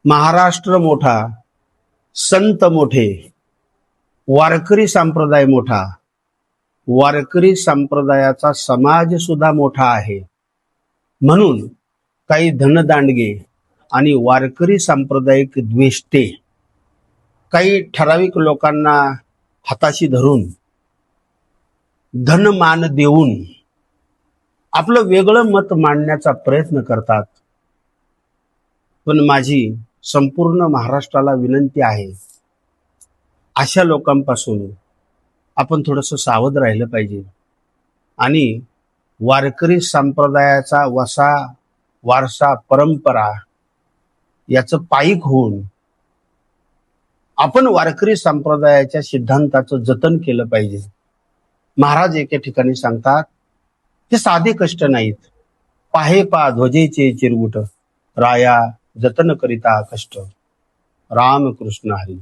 महाराष्ट्र मोठा, संत मोठे, वारकरी संप्रदाय मोठा, वारकरी संप्रदायाचा समाज सुद्धा मोठा आहे. म्हणून काही धनदांडगे आणि वारकरी सांप्रदायिक द्वेष्टे काही ठराविक लोकांना हाताशी धरून धनमान देऊन आपलं वेगळं मत मांडण्याचा प्रयत्न करतात. पण माझी संपूर्ण महाराष्ट्राला विनंती आहे, अशा लोकांपासून आपण थोडंसं सावध राहिलं पाहिजे आणि वारकरी संप्रदायाचा वारसा परंपरा याचं पायीक होऊन आपण वारकरी संप्रदायाच्या सिद्धांताचं जतन केलं पाहिजे. महाराज एके ठिकाणी सांगतात, ते साधे कष्ट नाहीत, पाहे पा ध्वजेचे चिरमुट, राया जतन करिता कष्ट. रामकृष्ण हरी.